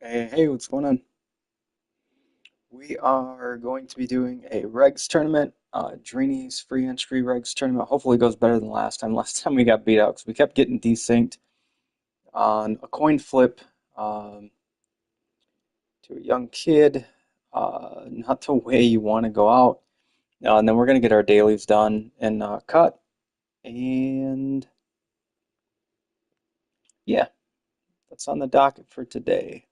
Hey, what's going on? We are going to be doing a Regs tournament, Drini's free entry Regs tournament. Hopefully it goes better than last time. Last time we got beat out because we kept getting desynced on a coin flip um, to a young kid. Not the way you want to go out. And then we're going to get our dailies done and cut. And yeah, that's on the docket for today.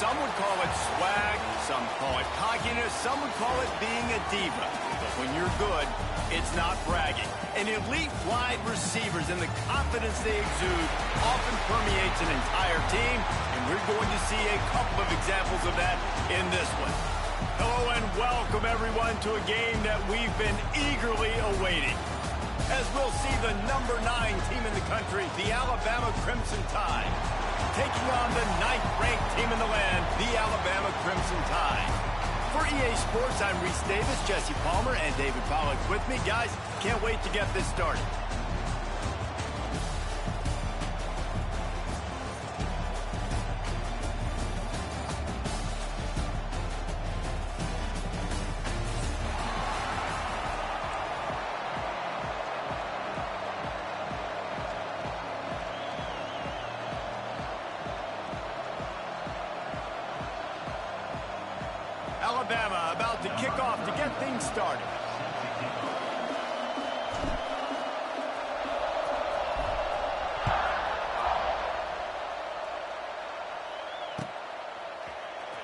Some would call it swag, some call it cockiness, some would call it being a diva. But when you're good, it's not bragging. And elite wide receivers and the confidence they exude often permeates an entire team, and we're going to see a couple of examples of that in this one. Hello and welcome everyone to a game that we've been eagerly awaiting. As we'll see the number 9 team in the country, the Alabama Crimson Tide, taking on the 9th-ranked team in the land, the Alabama Crimson Tide. For EA Sports, I'm Reese Davis, Jesse Palmer, and David Pollack with me. Guys, can't wait to get this started. Alabama about to kick off to get things started.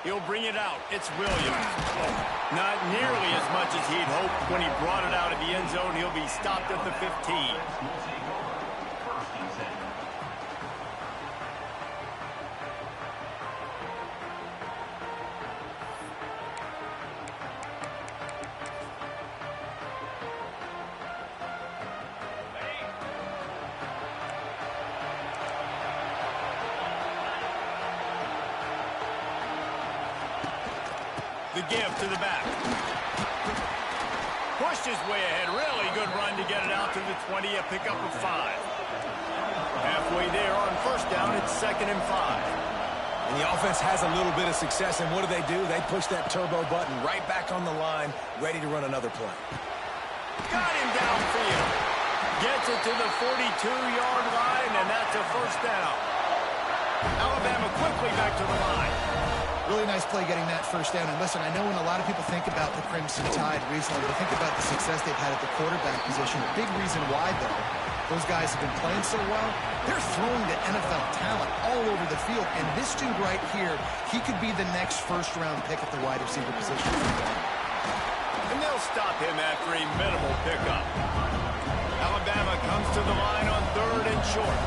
He'll bring it out. It's Williams. Not nearly as much as he'd hoped when he brought it out of the end zone. He'll be stopped at the 15. The give to the back. Pushed his way ahead. Really good run to get it out to the 20, a pickup of 5. Halfway there on first down, it's 2nd and 5. And the offense has a little bit of success, and what do? They push that turbo button right back on the line, ready to run another play. Got him downfield. Gets it to the 42-yard line, and that's a first down. Alabama quickly back to the line. Really nice play getting that first down. And listen, I know when a lot of people think about the Crimson Tide recently, they think about the success they've had at the quarterback position. A big reason why, though, Those guys have been playing so well, they're throwing to NFL talent all over the field. And this dude right here, he could be the next first-round pick at the wide receiver position. And they'll stop him after a minimal pickup. Alabama comes to the line on 3rd and short.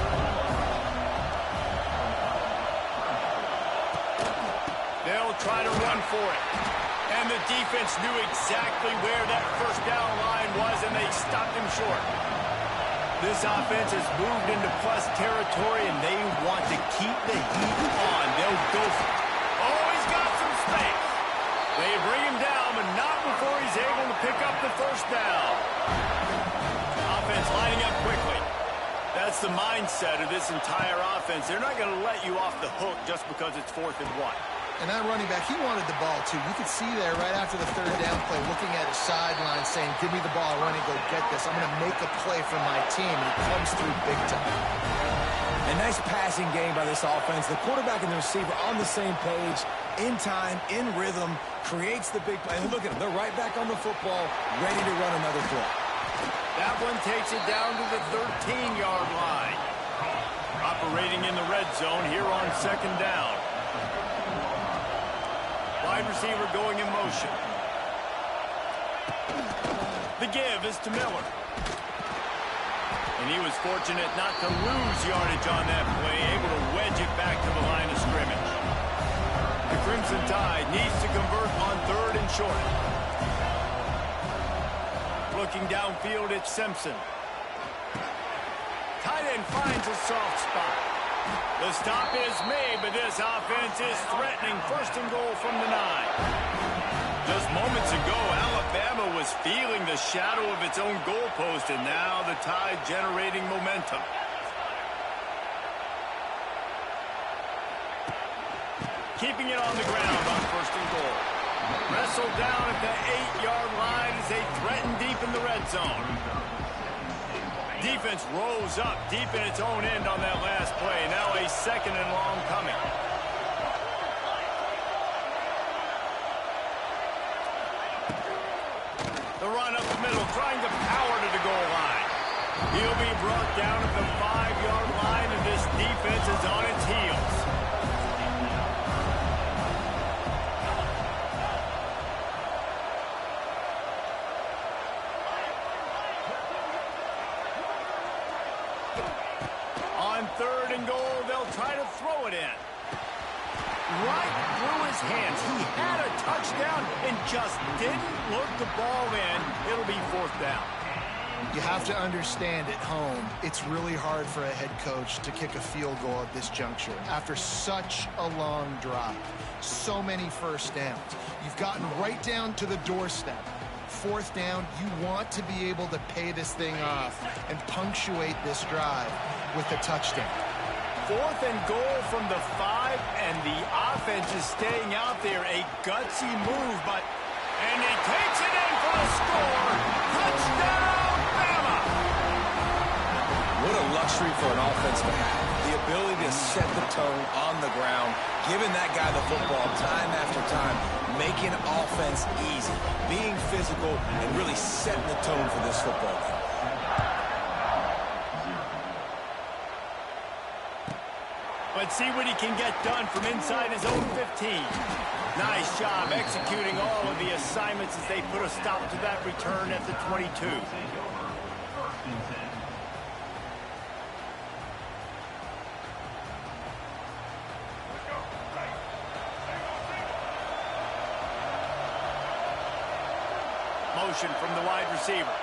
They'll try to run for it. And the defense knew exactly where that first down line was, and they stopped him short. This offense has moved into plus territory, and they want to keep the heat on. They'll go for it. Oh, he's got some space. They bring him down, but not before he's able to pick up the first down. Offense lining up quickly. That's the mindset of this entire offense. They're not going to let you off the hook just because it's 4th and 1. And that running back, he wanted the ball, too. You could see there right after the 3rd down play, looking at his sideline, saying, give me the ball, run and go get this. I'm going to make a play for my team, and he comes through big time. A nice passing game by this offense. The quarterback and the receiver on the same page, in time, in rhythm, creates the big play. And look at them. They're right back on the football, ready to run another play. That one takes it down to the 13-yard line. Operating in the red zone here on 2nd down. Wide receiver going in motion. The give is to Miller. And he was fortunate not to lose yardage on that play, able to wedge it back to the line of scrimmage. The Crimson Tide needs to convert on 3rd and short. Looking downfield, it's Simpson. Tight end finds a soft spot. The stop is made, but this offense is threatening 1st and goal from the 9. Just moments ago, Alabama was feeling the shadow of its own goalpost, and now the Tide generating momentum. Keeping it on the ground on 1st and goal. Wrestled down at the 8-yard line as they threaten deep in the red zone. Defense rose up deep in its own end on that last play. Now a 2nd and long coming. The run up the middle, trying to power to the goal line. He'll be brought down at the 5-yard line, and this defense is on its heels. On 3rd and goal, they'll try to throw it in. Right through his hands. He had a touchdown and just didn't look the ball in. It'll be 4th down. You have to understand at home, it's really hard for a head coach to kick a field goal at this juncture. After such a long drive, so many first downs, you've gotten right down to the doorstep. 4th down, you want to be able to pay this thing off and punctuate this drive with a touchdown. 4th and goal from the 5, and the offense is staying out there. A gutsy move, and he takes it in for the score. Touchdown, Bama! What a luxury for an offense to have. The ability to set the tone on the ground, giving that guy the football time after time, making offense easy, being physical, and really setting the tone for this football game. Let's see what he can get done from inside his own 15. Nice job executing all of the assignments as they put a stop to that return at the 22. Motion from the wide receiver.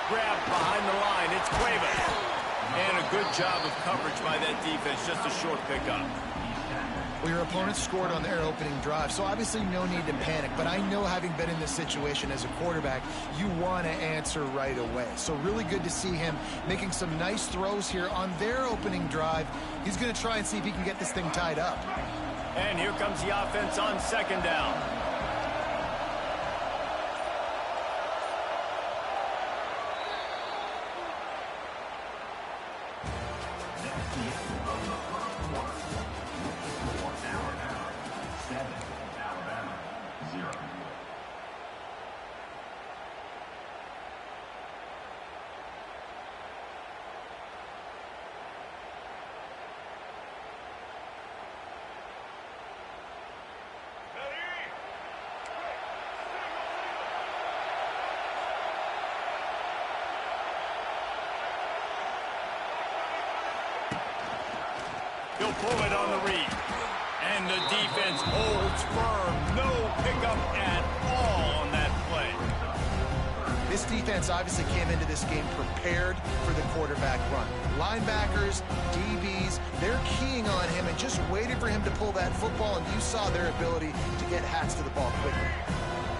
Grab behind the line. It's Cuevas. And a good job of coverage by that defense. Just a short pickup. Well, your opponent scored on their opening drive, so obviously no need to panic. But I know, having been in this situation as a quarterback, you want to answer right away. So really good to see him making some nice throws here on their opening drive. He's going to try and see if he can get this thing tied up. And here comes the offense on 2nd down. pull it on the read. And the defense holds firm. No pickup at all on that play. This defense obviously came into this game prepared for the quarterback run. Linebackers, DBs, they're keying on him and just waited for him to pull that football, and you saw their ability to get hats to the ball quickly.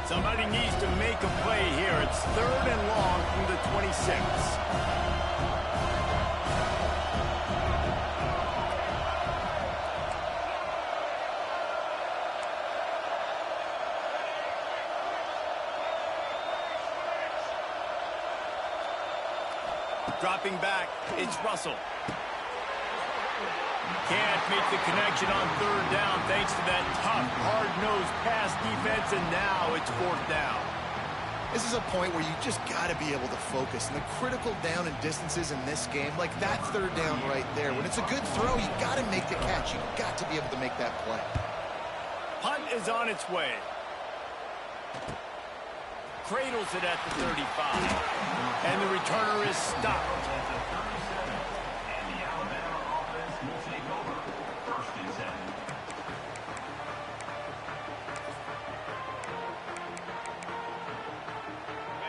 Somebody needs to make a play here. It's 3rd and long from the 26. Dropping back, it's Russell. Can't make the connection on 3rd down thanks to that tough, hard-nosed pass defense, and now it's 4th down. This is a point where you just got to be able to focus. And the critical down and distances in this game, like that 3rd down right there, when it's a good throw, you got to make the catch. You got to be able to make that play. Punt is on its way. Cradles it at the 35. And the returner is stopped.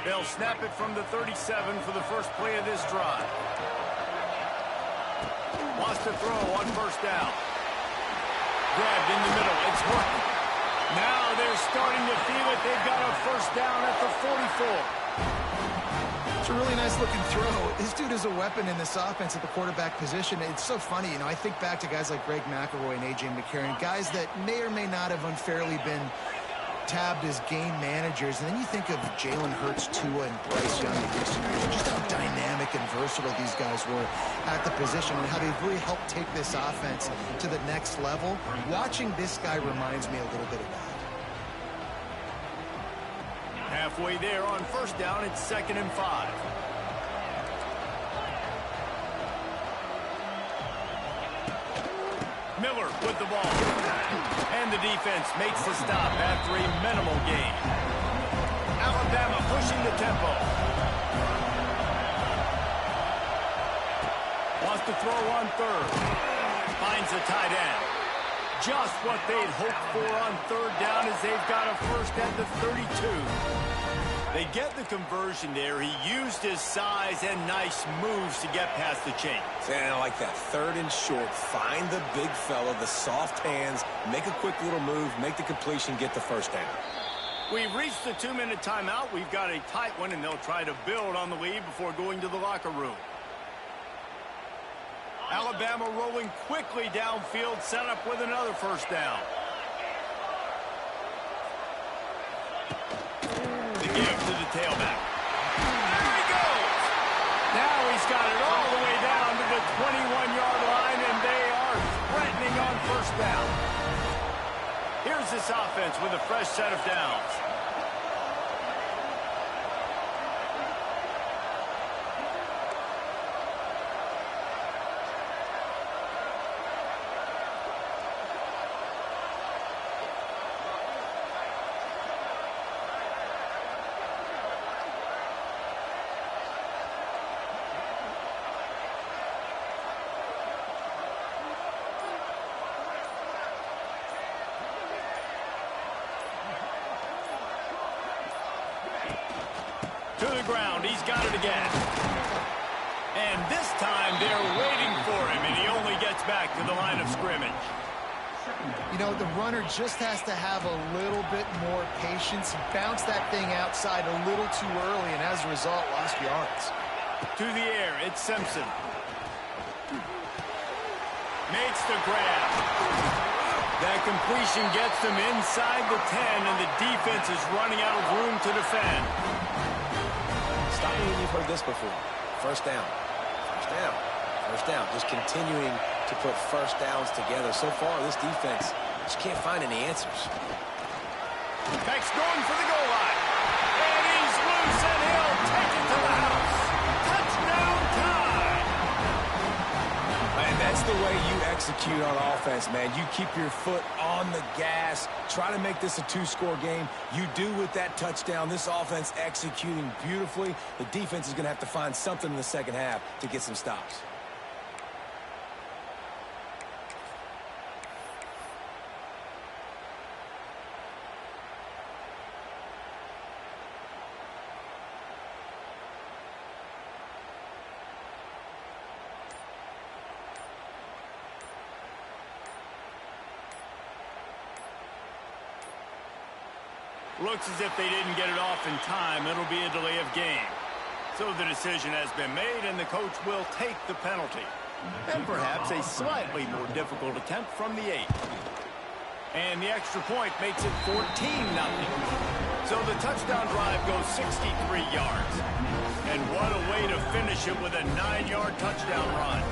They'll snap it from the 37 for the first play of this drive. Wants to throw on 1st down. Grabbed in the middle. It's working. Now they're starting to feel it. They've got a 1st down at the 44. It's a really nice looking throw. This dude is a weapon in this offense at the quarterback position. It's so funny, you know, I think back to guys like Greg McElroy and A.J. McCarron, guys that may or may not have unfairly been tabbed as game managers. And then you think of Jalen Hurts, Tua, and Bryce Young in recent years. Just how dynamic and versatile these guys were at the position and how they've really helped take this offense to the next level. Watching this guy reminds me a little bit of that. Halfway there on 1st down, it's 2nd and 5. Miller with the ball. And the defense makes the stop after a minimal gain. Alabama pushing the tempo. Wants to throw on 3rd. Finds the tight end. Just what they'd hoped for on 3rd down as they've got a 1st at the 32. They get the conversion there. He used his size and nice moves to get past the chains. And I like that. 3rd and short. Find the big fella, the soft hands, make a quick little move, make the completion, get the 1st down. We've reached the 2-minute timeout. We've got a tight one, and they'll try to build on the lead before going to the locker room. Alabama rolling quickly downfield, set up with another 1st down. The give to the tailback. There he goes! Now he's got it all the way down to the 21-yard line, and they are threatening on 1st down. Here's this offense with a fresh set of downs. To the ground, he's got it again. And this time they're waiting for him, and he only gets back to the line of scrimmage. You know, the runner just has to have a little bit more patience. Bounce that thing outside a little too early, and as a result, lost yards. To the air, it's Simpson. Makes the grab. That completion gets them inside the 10, and the defense is running out of room to defend. Stop me when you've heard this before. 1st down. 1st down. 1st down. Just continuing to put 1st downs together. So far, this defense just can't find any answers. Beck's going for the goal line. And he's loose, and he'll take it to the house. Touchdown time! And that's the way you execute on offense, man. You keep your foot on the gas. Try to make this a 2-score game. You do with that touchdown. This offense executing beautifully. The defense is going to have to find something in the 2nd half to get some stops. Looks as if they didn't get it off in time. It'll be a delay of game. So the decision has been made, and the coach will take the penalty. And perhaps a slightly more difficult attempt from the 8. And the extra point makes it 14-0. So the touchdown drive goes 63 yards. And what a way to finish it with a 9-yard touchdown run.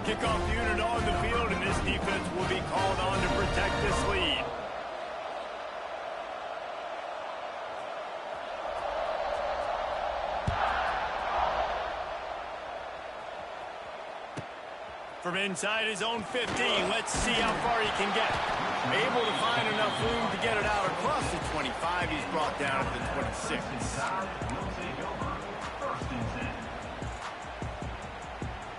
Kickoff unit on the field, and this defense will be called on to protect this lead. From inside his own 15, let's see how far he can get. Able to find enough room to get it out across the 25. He's brought down at the 26.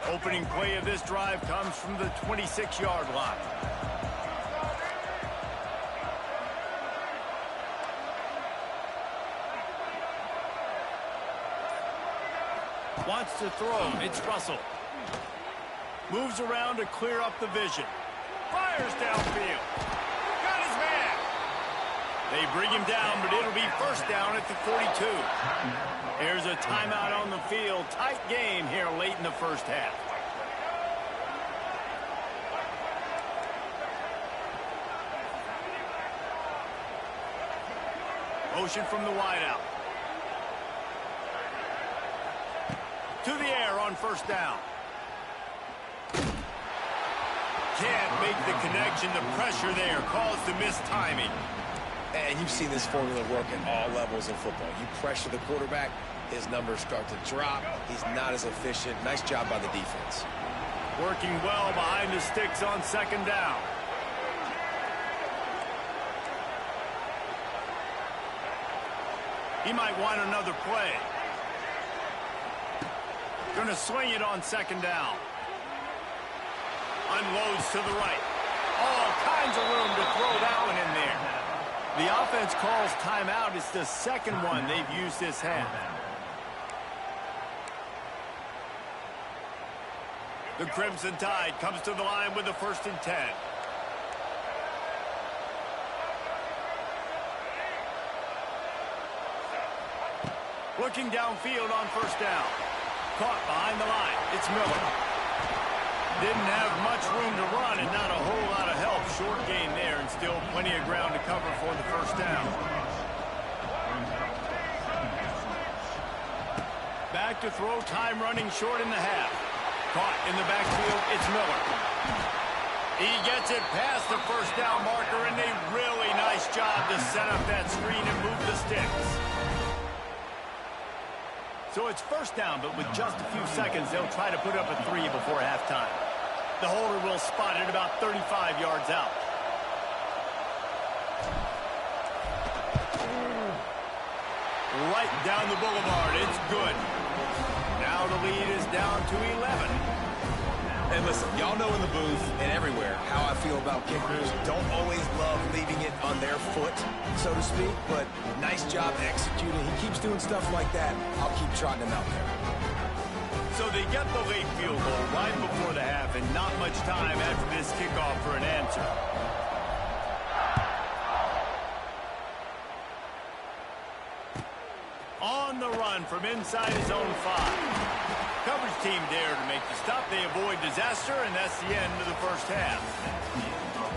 Opening play of this drive comes from the 26-yard line. Wants to throw. It's Russell. Moves around to clear up the vision. Fires downfield. Got his man. They bring him down, but it'll be first down at the 42. There's a timeout on the field. Tight game here late in the first half. Motion from the wideout. To the air on first down. Can't make the connection. The pressure there caused the missed timing. And you've seen this formula work at all levels in football. You pressure the quarterback, his numbers start to drop. He's not as efficient. Nice job by the defense. Working well behind the sticks on second down. He might want another play. Gonna swing it on second down. Unloads to the right. All kinds of room to throw that one in there. The offense calls timeout. It's the second one they've used this half. The Crimson Tide comes to the line with the 1st and 10. Looking downfield on first down. Caught behind the line. It's Miller. Didn't have much room to run and not a whole lot of help. Short gain there and still plenty of ground to cover for the first down. Back to throw. Time running short in the half. Caught in the backfield. It's Miller. He gets it past the first down marker, and a really nice job to set up that screen and move the sticks. So it's first down, but with just a few seconds, they'll try to put up a 3 before halftime. The holder will spot it about 35 yards out. Right down the boulevard. It's good. Now the lead is down to 11. And listen, y'all know in the booth and everywhere how I feel about kickers. Don't always love leaving it on their foot, so to speak, but nice job executing. He keeps doing stuff like that. I'll keep trotting him out there. So they get the late field goal right before the half, and not much time after this kickoff for an answer. On the run from inside his own 5. Coverage team there to make the stop. They avoid disaster, and that's the end of the first half.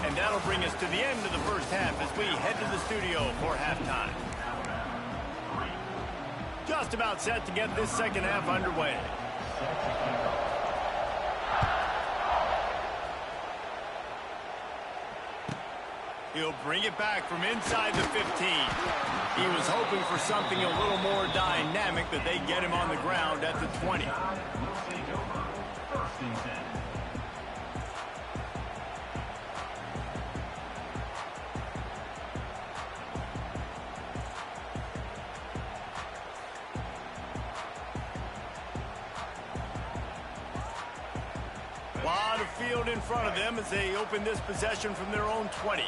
And that'll bring us to the end of the first half as we head to the studio for halftime. Just about set to get this second half underway. He'll bring it back from inside the 15. He was hoping for something a little more dynamic, but they get him on the ground at the 20. A lot of field in front of them as they open this possession from their own 20.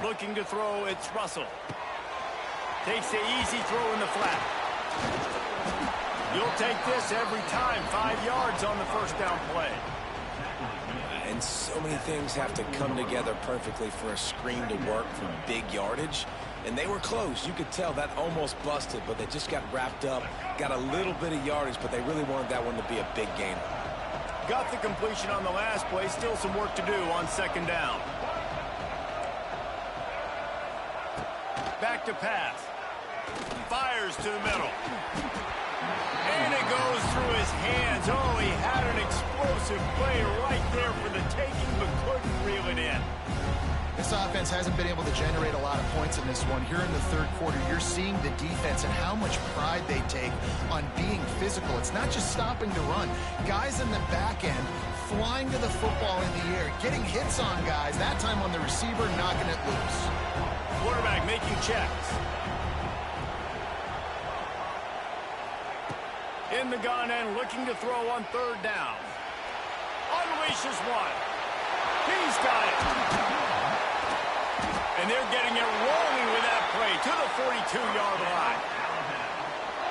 Looking to throw, it's Russell. Takes the easy throw in the flat. You'll take this every time. 5 yards on the first down play. And so many things have to come together perfectly for a screen to work for big yardage. And they were close. You could tell that almost busted, but they just got wrapped up, got a little bit of yardage, but they really wanted that one to be a big gain. Got the completion on the last play. Still some work to do on second down. Back to pass. Fires to the middle. And it goes through his hands. Oh, he had an explosive play right there for the taking, but couldn't reel it in. This offense hasn't been able to generate a lot of points in this one. Here in the third quarter, you're seeing the defense and how much pride they take on being physical. It's not just stopping to run. Guys in the back end flying to the football in the air, getting hits on guys, that time on the receiver, knocking it loose. Quarterback making checks. In the gun and looking to throw on third down. Unleashes one. He's got it. And they're getting it rolling with that play to the 42-yard line.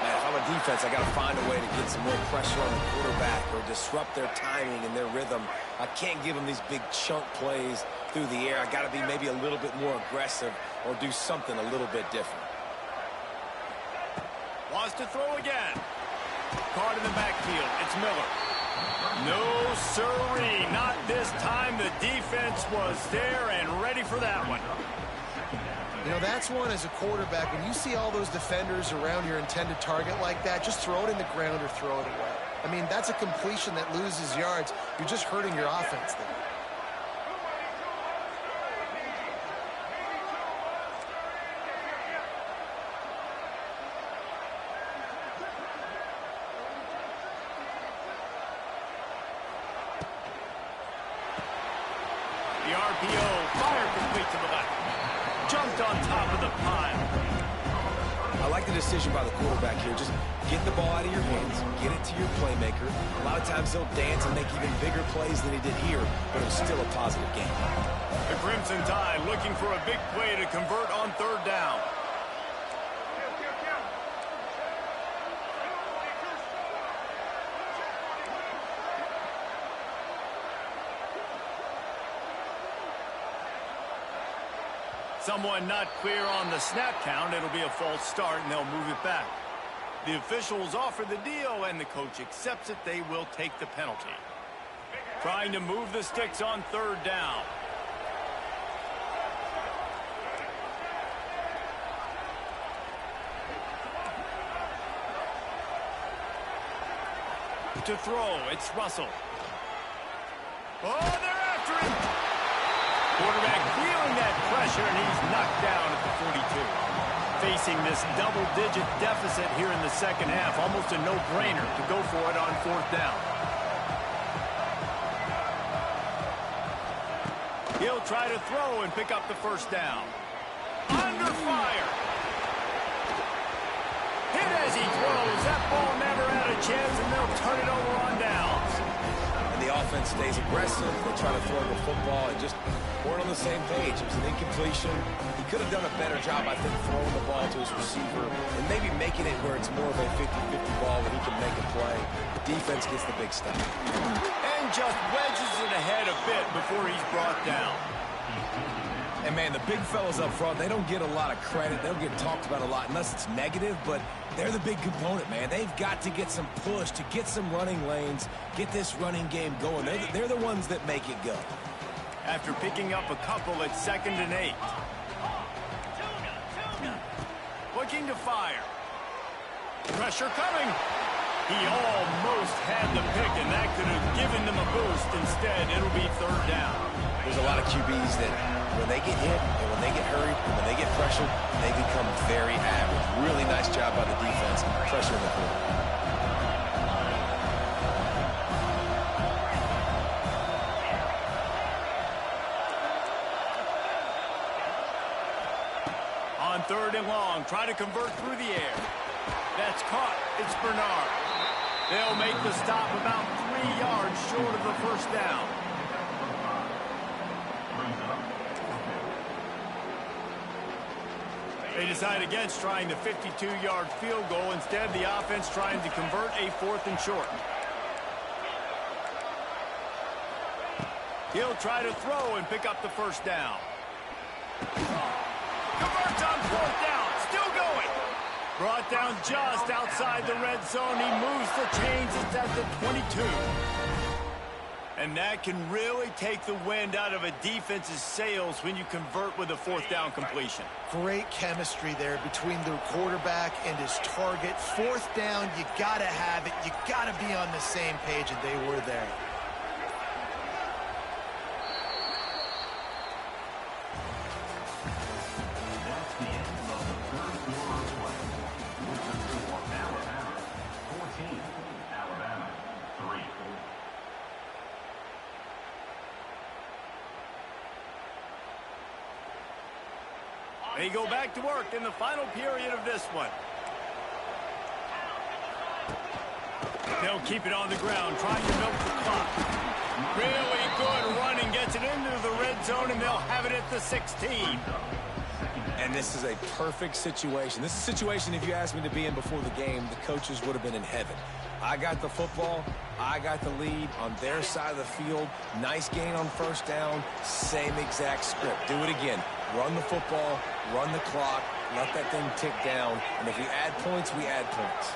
Man, if I'm a defense, I got to find a way to get some more pressure on the quarterback or disrupt their timing and their rhythm. I can't give them these big chunk plays through the air. I got to be maybe a little bit more aggressive or do something a little bit different. Wants to throw again. Caught in the backfield. It's Miller. No, sirree. Not this time. The defense was there and ready for that one. You know, that's one as a quarterback. When you see all those defenders around your intended target like that, just throw it in the ground or throw it away. I mean, that's a completion that loses yards. You're just hurting your offense there. The RPO, fire complete to the left. Jumped on top of the pile. I like the decision by the quarterback here. Just get the ball out of your hands, get it to your playmaker. A lot of times he'll dance and make even bigger plays than he did here, but it was still a positive game. The Crimson Tide looking for a big play to convert on third down. Someone not clear on the snap count. It'll be a false start, and they'll move it back. The officials offer the deal, and the coach accepts it. They will take the penalty. Trying to move the sticks on third down. To throw, it's Russell. Oh, they're after him! Quarterback feeling that pressure, and he's knocked down at the 42. Facing this double-digit deficit here in the second half, almost a no-brainer to go for it on fourth down. He'll try to throw and pick up the first down. Under fire. Hit as he throws. That ball never had a chance, and they'll turn it over on downs. And the offense stays aggressive. They try to throw the football and just weren't on the same page. It was an incompletion. He could have done a better job, I think, throwing the ball to his receiver and maybe making it where it's more of a 50-50 ball where he can make a play. The defense gets the big stop. And just wedges it ahead a bit before he's brought down. And, man, the big fellas up front, they don't get a lot of credit. They don't get talked about a lot unless it's negative, but they're the big component, man. They've got to get some push, to get some running lanes, get this running game going. They're the ones that make it go. After picking up a couple at 2nd and 8. Looking to fire. Pressure coming. He almost had the pick, and that could have given them a boost. Instead, it'll be third down. There's a lot of QBs that when they get hit and when they get hurried and when they get pressured, they become very average. Really nice job by the defense pressuring the quarterback. On third and long, try to convert through the air. That's caught. It's Bernard. They'll make the stop about 3 yards short of the first down. They decide against trying the 52-yard field goal. Instead, the offense trying to convert a 4th and short. He'll try to throw and pick up the first down. Converts on 4th down. Still going. Brought down just outside the red zone. He moves the chains. It's at the 22. And that can really take the wind out of a defense's sails when you convert with a 4th down completion. Great chemistry there between the quarterback and his target. 4th down, you got to have it. You got to be on the same page, and they were there. They go back to work in the final period of this one. They'll keep it on the ground, trying to milk the clock. Really good running, gets it into the red zone, and they'll have it at the 16. And this is a perfect situation. This is a situation, if you asked me to be in before the game, the coaches would have been in heaven. I got the football. I got the lead on their side of the field. Nice gain on 1st down. Same exact script. Do it again. Run the football, run the clock, let that thing tick down. And if we add points, we add points.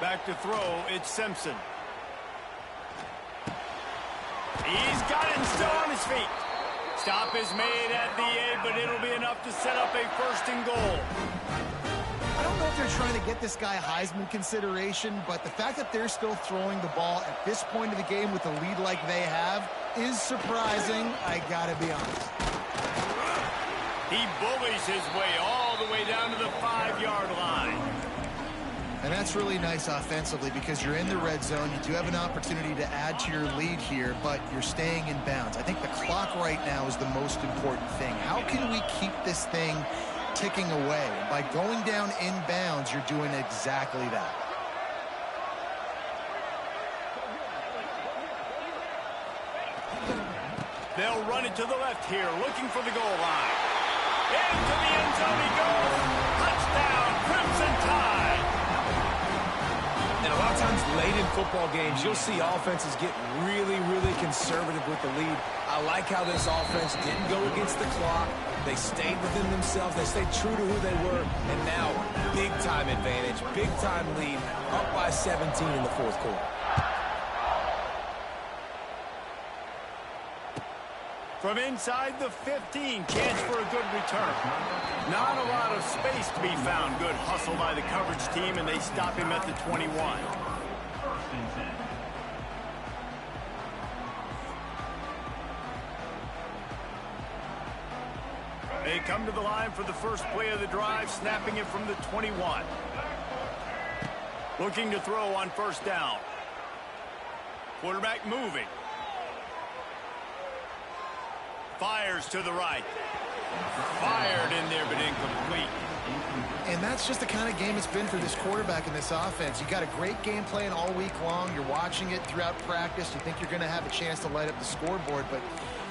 Back to throw, it's Simpson. He's got it and still on his feet. Stop is made at the 8, but it'll be enough to set up a 1st and goal. I don't know if they're trying to get this guy Heisman consideration, but the fact that they're still throwing the ball at this point of the game with a lead like they have is surprising, I gotta be honest. He bullies his way all the way down to the 5-yard line. And that's really nice offensively because you're in the red zone. You do have an opportunity to add to your lead here, but you're staying in bounds. I think the clock right now is the most important thing. How can we keep this thing ticking away? And by going down in bounds, you're doing exactly that. They'll run it to the left here, looking for the goal line. Into the end zone he goes. Touchdown, Crimson Tide. And a lot of times late in football games, you'll see offenses get really, really conservative with the lead. I like how this offense didn't go against the clock. They stayed within themselves. They stayed true to who they were. And now, big-time advantage, big-time lead, up by 17 in the 4th quarter. From inside the 15, chance for a good return. Not a lot of space to be found. Good hustle by the coverage team, and they stop him at the 21. They come to the line for the first play of the drive, snapping it from the 21. Looking to throw on 1st down. Quarterback moving. Fires to the right. Fired in there, but incomplete. And that's just the kind of game it's been for this quarterback in this offense. You got a great game plan all week long. You're watching it throughout practice. You think you're going to have a chance to light up the scoreboard, but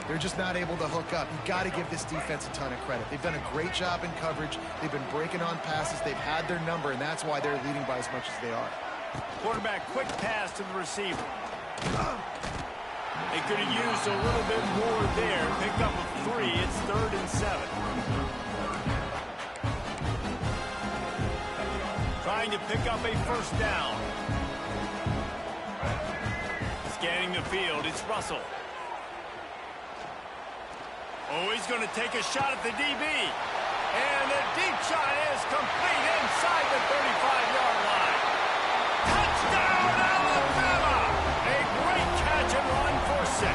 they're just not able to hook up. You got to give this defense a ton of credit. They've done a great job in coverage. They've been breaking on passes. They've had their number, and that's why they're leading by as much as they are. Quarterback, quick pass to the receiver. They could have used a little bit more there. Picked up a 3. It's 3rd and 7. Trying to pick up a 1st down. Scanning the field, it's Russell. Oh, he's going to take a shot at the DB. And the deep shot is complete inside the 35-yard line. Touchdown, Alabama! A great catch and run for 6.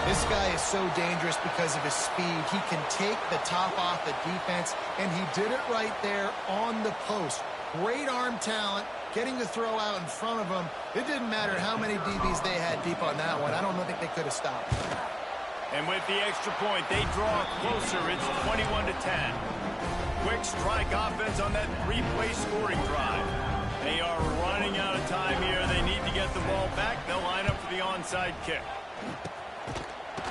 This guy is so dangerous because of his speed. He can take the top off the defense, and he did it right there on the post. Great arm talent, getting the throw out in front of him. It didn't matter how many DBs they had deep on that one. I don't think they could have stopped. And with the extra point, they draw closer. It's 21-10. Quick strike offense on that 3-play scoring drive. They are running out of time here. They need to get the ball back. They'll line up for the onside kick.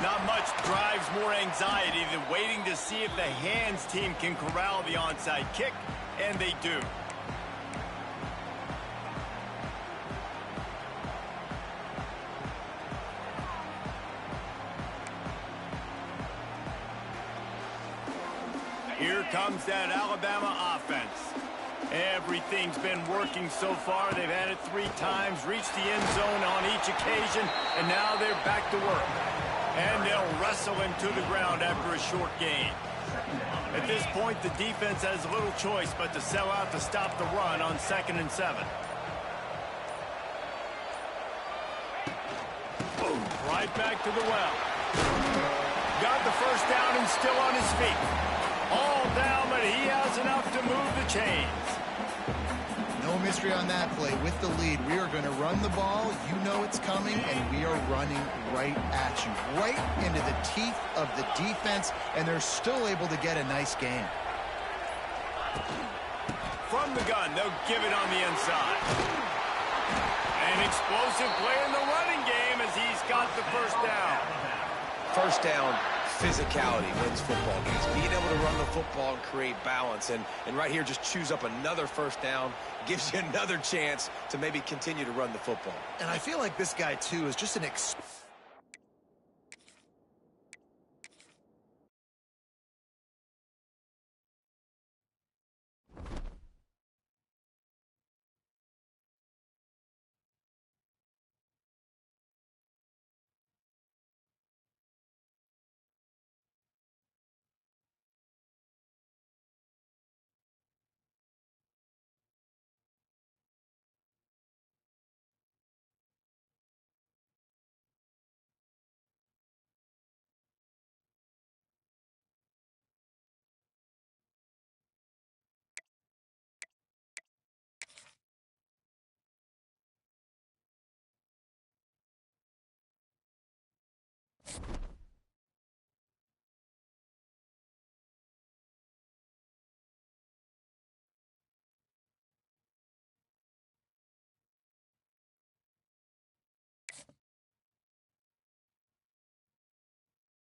Not much drives more anxiety than waiting to see if the hands team can corral the onside kick, and they do. Here comes that Alabama offense. Everything's been working so far. They've had it 3 times, reached the end zone on each occasion, and now they're back to work. And they'll wrestle him to the ground after a short gain. At this point, the defense has little choice but to sell out to stop the run on 2nd and 7. Boom, right back to the well. Got the first down and still on his feet. All down, but he has enough to move the chains. No mystery on that play. With the lead, we are going to run the ball. You know it's coming, and we are running right at you, right into the teeth of the defense, and they're still able to get a nice gain. From the gun, they'll give it on the inside. An explosive play in the running game as he's got the first down. First down, physicality wins football games. Being able to run the football and create balance. And right here, just choose up another first down. Gives you another chance to maybe continue to run the football. And I feel like this guy, too, is just an